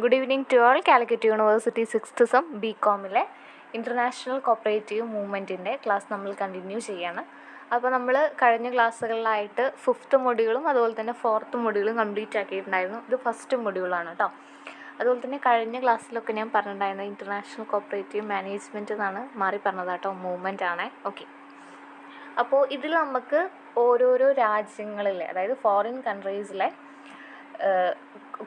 Good evening to all. Calicut University 6th sem BCom-ലെ international cooperative മൂവ്മെൻറ്റിൻ്റെ class നമ്മൾ continue ചെയ്യാണ്. അപ്പോൾ നമ്മൾ കഴിഞ്ഞ ക്ലാസ്സുകളിലായിട്ട് 5th മൊഡ്യൂളും അതുപോലെ തന്നെ 4th മൊഡ്യൂളും കംപ്ലീറ്റ് ആക്കിയിട്ടുണ്ടായിരുന്നു. ഇത് ഫസ്റ്റ് മൊഡ്യൂളാണ് കേട്ടോ. അതുപോലെ തന്നെ കഴിഞ്ഞ ക്ലാസ്സിലൊക്കെ ഞാൻ പറഞ്ഞിട്ടുണ്ടായിരുന്നു ഇൻ്റർനാഷണൽ കോപ്പറേറ്റീവ് മാനേജ്മെൻറ്റ് എന്നാണ് മാറി പറഞ്ഞത് കേട്ടോ, മൂവ്മെൻ്റ് ആണേ. ഓക്കെ, അപ്പോൾ ഇതിൽ നമുക്ക് ഓരോരോ രാജ്യങ്ങളിലെ, അതായത് ഫോറിൻ കൺട്രീസിലെ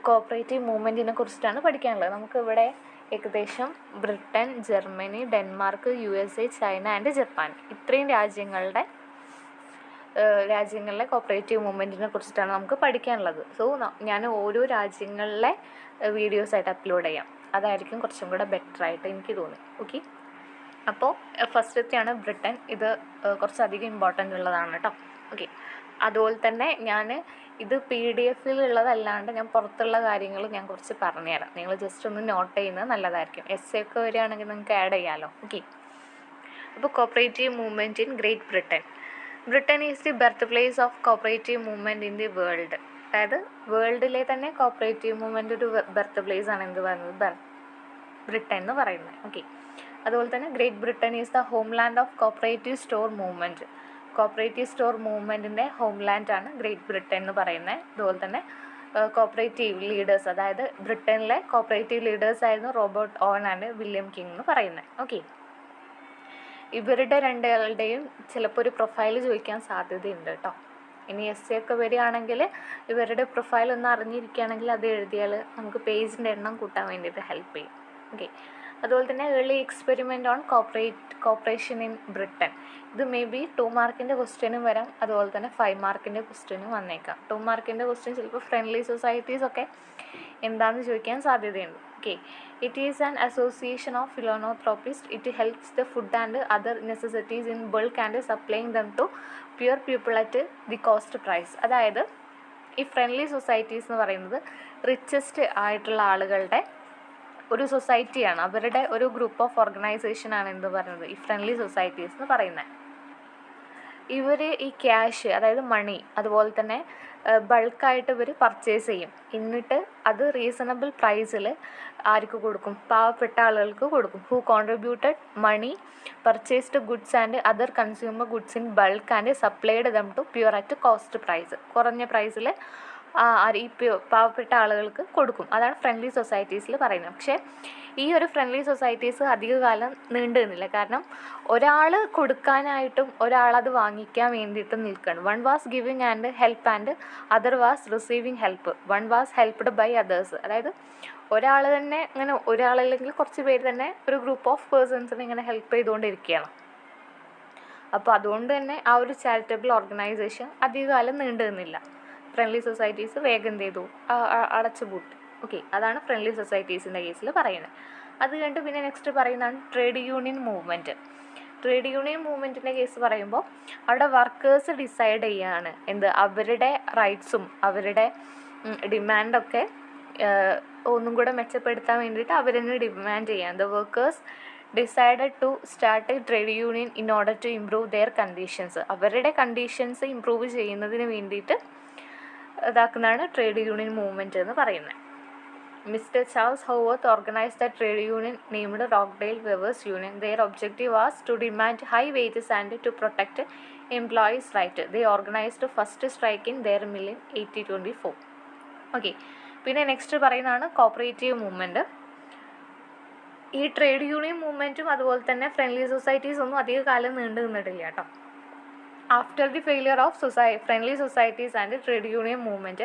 കോപ്പറേറ്റീവ് മൂവ്മെൻറ്റിനെ കുറിച്ചിട്ടാണ് പഠിക്കാനുള്ളത്. നമുക്കിവിടെ ഏകദേശം Britain, Germany, Denmark, USA, China and Japan, ഇത്രയും രാജ്യങ്ങളിലെ കോപ്പറേറ്റീവ് മൂവ്മെൻറ്റിനെ കുറിച്ചിട്ടാണ് നമുക്ക് പഠിക്കാനുള്ളത്. സോ ഞാൻ ഓരോ രാജ്യങ്ങളിലെ വീഡിയോസായിട്ട് അപ്ലോഡ് ചെയ്യാം, അതായിരിക്കും കുറച്ചും കൂടെ ബെറ്ററായിട്ട് എനിക്ക് തോന്നി. ഓക്കെ, അപ്പോൾ ഫസ്റ്റത്തെയാണ് ബ്രിട്ടൻ. ഇത് കുറച്ചധികം ഇമ്പോർട്ടൻ്റ് ഉള്ളതാണ് കേട്ടോ. ഓക്കെ, അതുപോലെ തന്നെ ഞാൻ ഇത് PDF-ലുള്ളതല്ലാണ്ട് ഞാൻ പുറത്തുള്ള കാര്യങ്ങൾ ഞാൻ കുറച്ച് പറഞ്ഞുതരാം. നിങ്ങൾ ജസ്റ്റ് ഒന്ന് നോട്ട് ചെയ്യുന്നത് നല്ലതായിരിക്കും. essay ഒക്കെ വരികയാണെങ്കിൽ നിങ്ങൾക്ക് ആഡ് ചെയ്യാമല്ലോ. ഓക്കെ, അപ്പോൾ cooperative movement in Great Britain. Britain is the birth place of cooperative movement in the world. അതായത് വേൾഡിലെ തന്നെ കോപ്പറേറ്റീവ് മൂവ്മെൻറ്റ് ഒരു ബർത്ത് പ്ലേസ് ആണ് എന്ത് പറയുന്നത്, ബ്രിട്ടൻ എന്ന് പറയുന്നത്. ഓക്കെ, അതുപോലെ തന്നെ Great Britain is the homeland of cooperative store movement. Cooperative store മൂവ്മെൻറ്റിൻ്റെ ഹോംലാൻഡാണ് ഗ്രേറ്റ് ബ്രിട്ടൻ എന്ന് പറയുന്നത്. അതുപോലെ തന്നെ കോപ്പറേറ്റീവ് ലീഡേഴ്സ്, അതായത് ബ്രിട്ടനിലെ കോപ്പറേറ്റീവ് ലീഡേഴ്സായിരുന്നു Robert Owen and William King എന്ന് പറയുന്നത്. ഓക്കെ, ഇവരുടെ രണ്ടുപേരുടെയും ചിലപ്പോൾ ഒരു പ്രൊഫൈൽ ചോദിക്കാൻ സാധ്യതയുണ്ട് കേട്ടോ. ഇനി essay ഒക്കെ വരികയാണെങ്കിൽ ഇവരുടെ പ്രൊഫൈൽ ഒന്ന് അറിഞ്ഞിരിക്കുകയാണെങ്കിൽ അത് എഴുതിയാൽ നമുക്ക് പേജിൻ്റെ എണ്ണം കൂട്ടാൻ വേണ്ടിയിട്ട് ഹെൽപ്പ് ചെയ്യും. ഓക്കെ, അതുപോലെ തന്നെ early experiment on cooperation in Britain. ഇത് മേ ബി 2 മാർക്കിൻ്റെ ക്വസ്റ്റ്യനും വരാം, അതുപോലെ തന്നെ 5 മാർക്കിൻ്റെ ക്വസ്റ്റ്യനും വന്നേക്കാം. 2 മാർക്കിൻ്റെ ക്വസ്റ്റ്യൻ ചിലപ്പോൾ ഫ്രണ്ട്ലി സൊസൈറ്റീസ് ഒക്കെ എന്താണെന്ന് ചോദിക്കാൻ സാധ്യതയുണ്ട്. Okay, it is an association of philanthropist. It helps the food and other necessities in bulk and supplying them to poor people at the cost price. അതായത് ഈ ഫ്രണ്ട്ലി സൊസൈറ്റീസ് എന്ന് പറയുന്നത് richest ആയിട്ടുള്ള ആളുകളുടെ ഒരു സൊസൈറ്റിയാണ്, അവരുടെ ഒരു ഗ്രൂപ്പ് ഓഫ് ഓർഗനൈസേഷനാണ് എന്ന് പറയുന്നത് ഈ ഫ്രണ്ട്ലി സൊസൈറ്റീസ് എന്ന് പറയുന്നത്. ഇവർ ഈ ക്യാഷ്, അതായത് മണി, അതുപോലെ തന്നെ ബൾക്കായിട്ട് ഇവർ പർച്ചേസ് ചെയ്യും. എന്നിട്ട് അത് റീസണബിൾ പ്രൈസിൽ ആർക്ക് കൊടുക്കും, പാവപ്പെട്ട ആളുകൾക്ക് കൊടുക്കും. Who contributed money purchased goods and other consumer goods in bulk and supplied them to poor at cost price. കുറഞ്ഞ പ്രൈസിൽ ഈ പാവപ്പെട്ട ആളുകൾക്ക് കൊടുക്കും. അതാണ് ഫ്രണ്ട്ലി സൊസൈറ്റീസിൽ പറയുന്നത്. പക്ഷേ ഈ ഒരു ഫ്രണ്ട്ലി സൊസൈറ്റീസ് അധികകാലം നീണ്ടു നിന്നില്ല. കാരണം ഒരാൾ കൊടുക്കാനായിട്ടും ഒരാളത് വാങ്ങിക്കാൻ വേണ്ടിയിട്ടും നിൽക്കുകയാണ്. One was giving and help and other was receiving help. One was helped by others. അതായത് ഒരാൾ തന്നെ ഇങ്ങനെ, ഒരാളല്ലെങ്കിൽ കുറച്ച് പേര് തന്നെ ഒരു ഗ്രൂപ്പ് ഓഫ് പേഴ്സൺസിനെ ഇങ്ങനെ ഹെൽപ്പ് ചെയ്തുകൊണ്ടിരിക്കുകയാണ്. അപ്പോൾ അതുകൊണ്ട് തന്നെ ആ ഒരു ചാരിറ്റബിൾ ഓർഗനൈസേഷൻ അധികകാലം നീണ്ടു നിന്നില്ല. ഫ്രണ്ട്ലി സൊസൈറ്റീസ് വേഗം എന്ത് ചെയ്തു, അടച്ചുപൂട്ടി. ഓക്കെ, അതാണ് ഫ്രണ്ട്ലി സൊസൈറ്റീസിൻ്റെ കേസിൽ പറയുന്നത്. അത് കഴിഞ്ഞിട്ട് പിന്നെ നെക്സ്റ്റ് പറയുന്നതാണ് trade union movement. Trade union മൂവ്മെൻറ്റിൻ്റെ കേസ് പറയുമ്പോൾ അവിടെ വർക്കേഴ്സ് ഡിസൈഡ് ചെയ്യുകയാണ് എന്ത്, അവരുടെ റൈറ്റ്സും അവരുടെ ഡിമാൻഡൊക്കെ ഒന്നും കൂടെ മെച്ചപ്പെടുത്താൻ വേണ്ടിയിട്ട് അവരെന്നെ ഡിമാൻഡ് ചെയ്യാം. The workers decided to start a trade union in order to improve their conditions. അവരുടെ കണ്ടീഷൻസ് ഇംപ്രൂവ് ചെയ്യുന്നതിന് വേണ്ടിയിട്ട് ഇതാക്കുന്നതാണ് ട്രേഡ് യൂണിയൻ മൂവ്മെൻറ്റ് എന്ന് പറയുന്നത്. Mister Charles Howarth organised the trade union named Rochdale weavers union. Their objective was to demand high wages and to protect employees right. They organised first strike in their mill in 1824. Okay, പിന്നെ next പറയുന്നതാണ് cooperative movement. ഈ trade union മൂവ്മെൻറ്റും അതുപോലെ തന്നെ friendly societies ഒന്നും അധിക കാലം നീണ്ടു നിന്നിട്ടില്ല കേട്ടോ. After the failure of friendly societies and the trade union movement,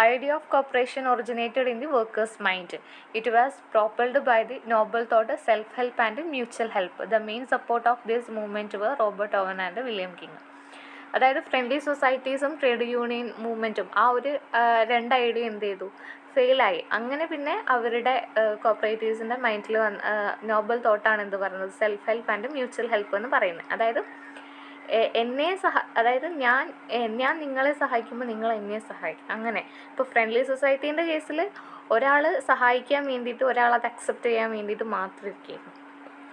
idea of cooperation originated in the workers' mind. It was propelled by the noble thought, self-help and mutual help. The main support of this movement were Robert Owen and William King. അതായത് friendly സൊസൈറ്റീസും trade union മൂവ്മെൻറ്റും ആ ഒരു രണ്ട് idea എന്ത് ചെയ്തു, ഫെയിലായി. അങ്ങനെ പിന്നെ അവരുടെ കോപ്പറേറ്റീവ്സിൻ്റെ മൈൻഡിൽ നോബൽ തോട്ടാണ് എന്ത് പറയുന്നത്, self help and mutual help എന്ന് പറയുന്നത്. അതായത് അതായത് ഞാൻ നിങ്ങളെ സഹായിക്കുമ്പോൾ നിങ്ങൾ എന്നെ സഹായിക്കും. അങ്ങനെ ഇപ്പോൾ ഫ്രണ്ട്ലി സൊസൈറ്റീൻ്റെ കേസിൽ ഒരാൾ സഹായിക്കാൻ വേണ്ടിയിട്ട് ഒരാളത് അക്സെപ്റ്റ് ചെയ്യാൻ വേണ്ടിയിട്ട് മാത്രം ഇരിക്കുകയായിരുന്നു.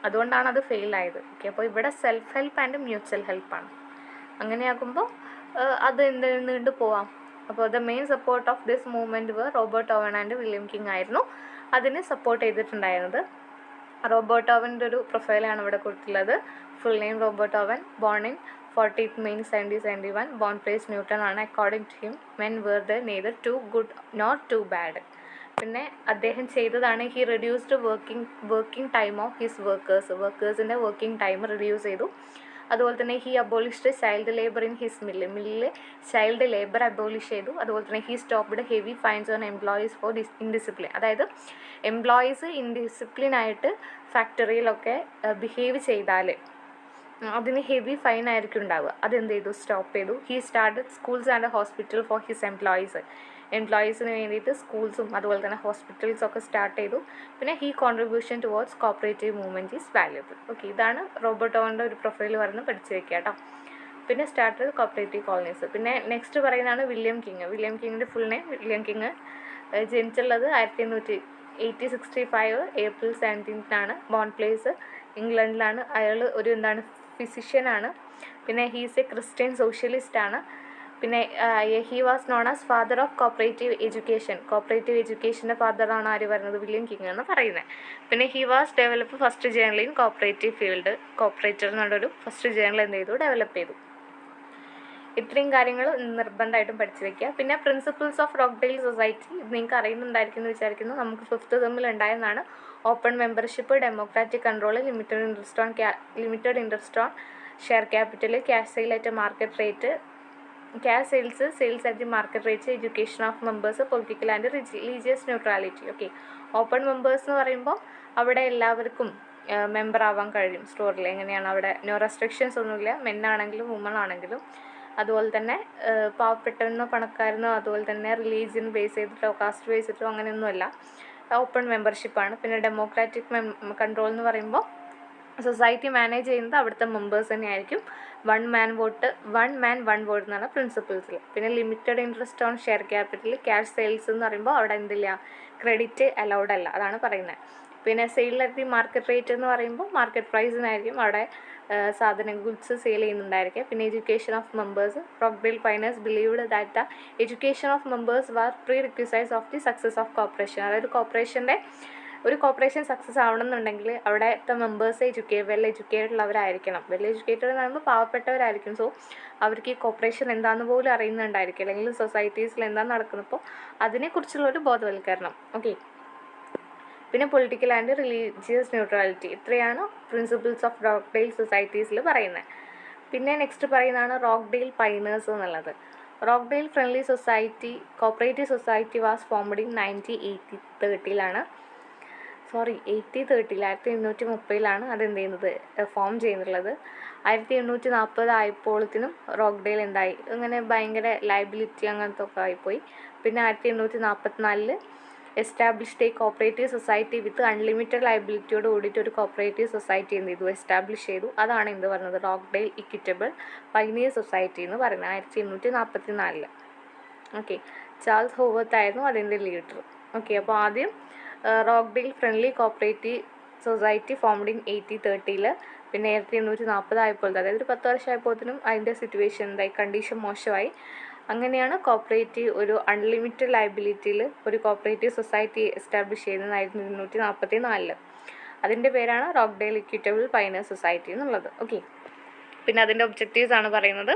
അതുകൊണ്ടാണ് അത് ഫെയിലായത്. ഓക്കെ, അപ്പോൾ ഇവിടെ സെൽഫ് ഹെൽപ്പ് ആൻഡ് മ്യൂച്വൽ ഹെൽപ്പാണ്. അങ്ങനെയാകുമ്പോൾ അത് നീണ്ടു പോവാം. അപ്പോൾ the main support of this movement were Robert Owen and William King ആയിരുന്നു. അതിന് സപ്പോർട്ട് ചെയ്തിട്ടുണ്ടായിരുന്നത്. റോബർട്ട് ഓവൻ്റെ ഒരു പ്രൊഫൈലാണ് ഇവിടെ കൊടുത്തിട്ടുള്ളത്. Full name Robert Owen, born in 14th May 1771, born place Newton ആണ്. According to him men were the neither too good not too bad. പിന്നെ അദ്ദേഹം ചെയ്തതാണ് he reduced working time of his വർക്കേഴ്സിൻ്റെ വർക്കിംഗ് ടൈം റിഡ്യൂസ് ചെയ്തു. അതുപോലെ തന്നെ he abolished child labour in his മില്ലിൽ child labour abolish ചെയ്തു. അതുപോലെ തന്നെ he stopped heavy fines on employees for indiscipline. അതായത് എംപ്ലോയീസ് ഇൻഡിസിപ്ലിനായിട്ട് ഫാക്ടറിയിലൊക്കെ ബിഹേവ് ചെയ്താൽ അതിന് ഹെവി ഫൈൻ ആയിരിക്കും ഉണ്ടാവുക. അതെന്ത് ചെയ്തു? സ്റ്റോപ്പ് ചെയ്തു. He started schools and hospital for his എംപ്ലോയീസിന് വേണ്ടിയിട്ട് സ്കൂൾസും അതുപോലെ തന്നെ ഹോസ്പിറ്റൽസൊക്കെ സ്റ്റാർട്ട് ചെയ്തു. പിന്നെ he contribution towards cooperative movement is valuable. Okay, ഇതാണ് റോബർട്ട് ഓവൻ്റെ ഒരു പ്രൊഫൈൽ പറഞ്ഞ് പഠിച്ചു വെക്കുക കേട്ടോ. പിന്നെ സ്റ്റാർട്ട് ചെയ്ത് കോപ്പറേറ്റീവ് കോളനീസ്. പിന്നെ നെക്സ്റ്റ് പറയുന്നതാണ് വില്യം കിങ്ങിൻ്റെ ഫുൾ നെയിം വില്യം കിങ്. ജനിച്ചുള്ളത് 1865 April 17 ബോൺ പ്ലേസ് ഇംഗ്ലണ്ടിലാണ്. അയാൾ ഒരു ഫിസിഷ്യനാണ്. പിന്നെ ഹീസ് എ ക്രിസ്ത്യൻ സോഷ്യലിസ്റ്റ് ആണ്. പിന്നെ he was known as father of cooperative എഡ്യൂക്കേഷൻ്റെ ഫാദറാണ് ആര് പറയുന്നത്? വില്യം കിങ് എന്ന് പറയുന്നത്. പിന്നെ he was develop first journal in cooperative field. Cooperator എന്നുള്ളൊരു ഫസ്റ്റ് ജേണൽ എന്ത് ചെയ്തു? ഡെവലപ്പ് ചെയ്തു. ഇത്രയും കാര്യങ്ങൾ നിർബന്ധമായിട്ടും പഠിച്ചു വെക്കുക. പിന്നെ പ്രിൻസിപ്പിൾസ് ഓഫ് റോക്ക്ഡെയിൽ സൊസൈറ്റി നിങ്ങൾക്ക് അറിയുന്നുണ്ടായിരിക്കും എന്ന് വിചാരിക്കുന്നു. നമുക്ക് 5th സെമ്മിൽ ഉണ്ടായിരുന്നതാണ്. Open membership, democratic control, limited interest on share capital, cash sale at market rate, sales at the market rate, education of members, political and religious neutrality. Okay, open members എന്ന് പറയുമ്പോൾ അവിടെ എല്ലാവർക്കും മെമ്പർ ആവാൻ കഴിയും. സ്റ്റോറിൽ എങ്ങനെയാണ്? അവിടെ നോ റെസ്ട്രിക്ഷൻസ് ഒന്നുമില്ല. മെന്നാണെങ്കിലും വുമൺ ആണെങ്കിലും. അതുപോലെ തന്നെ പാവപ്പെട്ടവനോ പണക്കാരനോ അതുപോലെ തന്നെ റിലീജിയൻ ബേസ് ചെയ്തിട്ടോ കാസ്റ്റ് ബേസ് ചെയ്തിട്ടോ അങ്ങനെയൊന്നുമല്ല. ഓപ്പൺ മെമ്പർഷിപ്പാണ്. പിന്നെ ഡെമോക്രാറ്റിക് കൺട്രോൾ എന്ന് പറയുമ്പോൾ സൊസൈറ്റി മാനേജ് ചെയ്യുന്നത് അവിടുത്തെ മെമ്പേഴ്സ് തന്നെയായിരിക്കും. വൺ മാൻ വൺ വോട്ട് എന്നാണ് പ്രിൻസിപ്പിൾസിൽ. പിന്നെ limited interest on share capital, cash sales എന്ന് പറയുമ്പോൾ അവിടെ എന്തില്ല? ക്രെഡിറ്റ് അലൗഡ് അല്ല, അതാണ് പറയുന്നത്. പിന്നെ sale at the market rate എന്ന് പറയുമ്പോൾ മാർക്കറ്റ് പ്രൈസിനായിരിക്കും അവിടെ ഗുഡ്സ് സെയിൽ ചെയ്യുന്നുണ്ടായിരിക്കുക. പിന്നെ education of members, Rochdale pioneers believed that the education of members were prerequisites of the success of corporation. അതായത് ഒരു കോർപ്പറേഷൻ സക്സസ് ആവണമെന്നുണ്ടെങ്കിൽ അവിടുത്തെ മെമ്പേഴ്സ് വെൽ എഡ്യൂക്കേറ്റഡ് ഉള്ളവരായിരിക്കണം. വെൽ എഡ്യൂക്കേറ്റഡ് എന്ന് പറയുമ്പോൾ പാവപ്പെട്ടവരായിരിക്കും. സോ അവർക്ക് ഈ കോർപ്പറേഷൻ എന്താണെന്ന് പോലും അറിയുന്നുണ്ടായിരിക്കും, അല്ലെങ്കിൽ സൊസൈറ്റീസിൽ എന്താണ് നടക്കുന്നത്. അപ്പോൾ അതിനെക്കുറിച്ചുള്ളൊരു ബോധവൽക്കരണം. ഓക്കെ, പിന്നെ പൊളിറ്റിക്കൽ ആൻഡ് റിലീജിയസ് ന്യൂട്രാലിറ്റി. ഇത്രയാണ് പ്രിൻസിപ്പിൾസ് ഓഫ് റോക്ക്ഡെയിൽ സൊസൈറ്റീസിൽ പറയുന്നത്. പിന്നെ നെക്സ്റ്റ് പറയുന്നതാണ് റോക്ക്ഡെയിൽ പൈനേഴ്സ് എന്നുള്ളത്. Rochdale friendly society cooperative society was formed in 1830 1830 അതെന്ത് ചെയ്യുന്നത്? ഫോം ചെയ്യുന്നുള്ളത്. 1840 ആയപ്പോഴത്തേനും റോക്ക്ഡെയിൽ എന്തായി? ഇങ്ങനെ ഭയങ്കര ലയബിലിറ്റി അങ്ങനത്തെ ഒക്കെ ആയിപ്പോയി. പിന്നെ 1844 established a cooperative society with unlimited ലയബിലിറ്റിയോട് കൂടിയിട്ട് ഒരു കോപ്പറേറ്റീവ് സൊസൈറ്റി എന്ത് ചെയ്തു? എസ്റ്റാബ്ലിഷ് ചെയ്തു. അതാണ് എന്ത് പറഞ്ഞത്? റോക്ക്ഡെയിൽ ഇക്വിറ്റബിൾ പൈനിയർ സൊസൈറ്റി എന്ന് പറയുന്നത് 1844. ഓക്കെ, ചാൾസ് ഹോവർത്ത് ആയിരുന്നു അതിൻ്റെ ലീഡർ. ഓക്കെ, അപ്പോൾ ആദ്യം Rochdale friendly cooperative society formed in 1830. പിന്നെ 1840 ആയപ്പോൾ, അതായത് ഒരു 10 വർഷമായപ്പോഴത്തേനും അതിൻ്റെ സിറ്റുവേഷൻ എന്തായി? കണ്ടീഷൻ മോശമായി. അങ്ങനെയാണ് കോപ്പറേറ്റീവ് ഒരു അൺലിമിറ്റഡ് ലയബിലിറ്റിയിൽ ഒരു കോപ്പറേറ്റീവ് സൊസൈറ്റി എസ്റ്റാബ്ലിഷ് ചെയ്യുന്നത് 1844. അതിൻ്റെ പേരാണ് റോക്ക്ഡെയിൽ ഇക്വിറ്റബിൾ പൈനേഴ്സ് സൊസൈറ്റി എന്നുള്ളത്. ഓക്കെ, പിന്നെ അതിൻ്റെ ഒബ്ജക്റ്റീവ്സ് ആണ് പറയുന്നത്.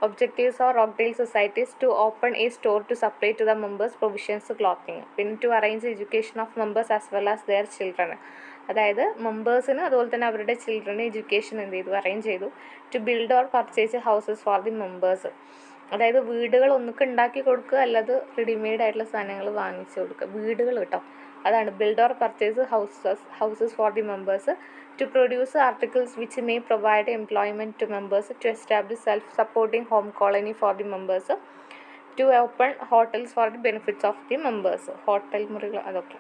Objectives of Rochdale societies to open a store to supply to the members provisions clothing. പിന്നെ to arrange education of members as well as their children. അതായത് മെമ്പേഴ്സിന് അതുപോലെ തന്നെ അവരുടെ ചിൽഡ്രന് എഡ്യൂക്കേഷൻ എന്ത് ചെയ്തു? അറേഞ്ച് ചെയ്തു. To build or purchase houses for the members. അതായത് വീടുകൾ ഒന്നുകിൽ ഉണ്ടാക്കി കൊടുക്കുക, അല്ലാതെ റെഡിമെയ്ഡ് ആയിട്ടുള്ള സാധനങ്ങൾ വാങ്ങിച്ചു കൊടുക്കുക. വീടുകൾ കേട്ടോ, അതാണ് build or purchase houses for the members. To produce articles which may provide employment to members. To establish self supporting home colony for the members. To open hotels for the benefits of the members. Hotel മുറികൾ, അതൊക്കെ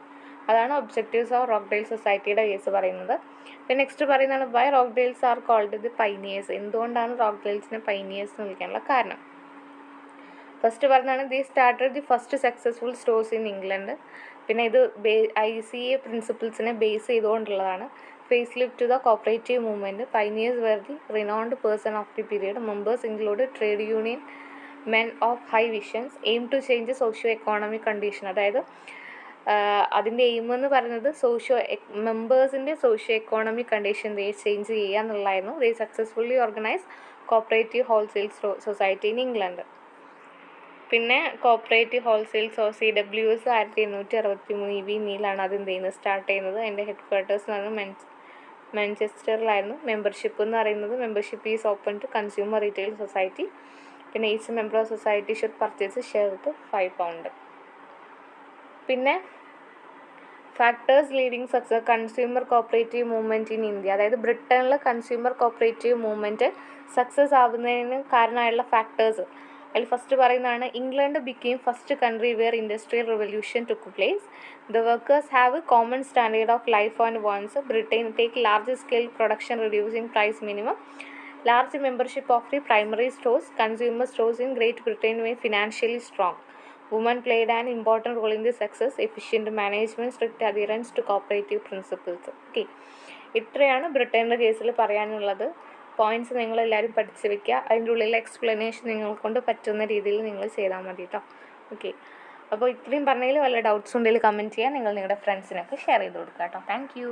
അതാണ് objectives of Rochdale സൊസൈറ്റിയുടെ case പറയുന്നത്. പിന്നെ next പറയുന്നതാണ് why Rochdales are called the pioneers. എന്തുകൊണ്ടാണ് റോക്ക്ഡെയിൽസിനെ pioneers എന്ന് വിളിക്കാനുള്ള കാരണം? ഫസ്റ്റ് പറഞ്ഞാണ് the started the first successful stores in England. പിന്നെ ഇത് ICA പ്രിൻസിപ്പിൾസിനെ ബേസ് ചെയ്തുകൊണ്ടുള്ളതാണ്. Face lift to the cooperative movement. Pioneers were the renowned person of the period. Members include trade union men of high visions. Aim to change socio economic condition. അതായത് അതിൻ്റെ aim എന്ന് പറയുന്നത് മെമ്പേഴ്സിൻ്റെ socio economic condition change ചെയ്യുക എന്നുള്ളതായിരുന്നു. They successfully organise cooperative wholesale society in England. പിന്നെ cooperative wholesale CWS 1863 EB മീലാണ് അത് എന്ത് ചെയ്യുന്നത് സ്റ്റാർട്ട് ചെയ്യുന്നത്. അതിൻ്റെ ഹെഡ് ക്വാർട്ടേഴ്സ് എന്ന് പറയുന്നത് മാഞ്ചസ്റ്ററിലായിരുന്നു. മെമ്പർഷിപ്പ് എന്ന് പറയുന്നത് membership is open to consumer retail society. പിന്നെ each member of society should purchase share with £5. പിന്നെ factors leading success consumer cooperative movement in India. അതായത് ബ്രിട്ടനിൽ കൺസ്യൂമർ കോപ്പറേറ്റീവ് മൂവ്മെൻറ്റ് സക്സസ് ആവുന്നതിന് കാരണമായുള്ള ഫാക്ടേഴ്സ്. അതിൽ ഫസ്റ്റ് പറയുന്നതാണ് England became first country where industrial revolution took place. The workers have common standard of life and wants. Britain take large scale production reducing price minimum. Large membership of the primary stores. Consumer stores in Great Britain way financially strong. Women played an important role in the success. Efficient management, strict adherence to cooperative principles. Okay, ഇത്രയാണ് ബ്രിട്ടൻ്റെ കേസിൽ പറയാനുള്ളത്. Points നിങ്ങളെല്ലാവരും പഠിച്ച് വെക്കുക. അതിൻ്റെ ഉള്ളിൽ explanation നിങ്ങളെ കൊണ്ട് പറ്റുന്ന രീതിയിൽ നിങ്ങൾ ചെയ്താൽ മതി കേട്ടോ. ഓക്കെ, അപ്പോൾ ഇത്രയും പറഞ്ഞതിൽ വല്ല ഡൗട്ട്സ് ഉണ്ടെങ്കിൽ കമൻറ്റ് ചെയ്യുക. നിങ്ങൾ നിങ്ങളുടെ ഫ്രണ്ട്സിനൊക്കെ ഷെയർ ചെയ്ത് കൊടുക്കുക കേട്ടോ. Thank you.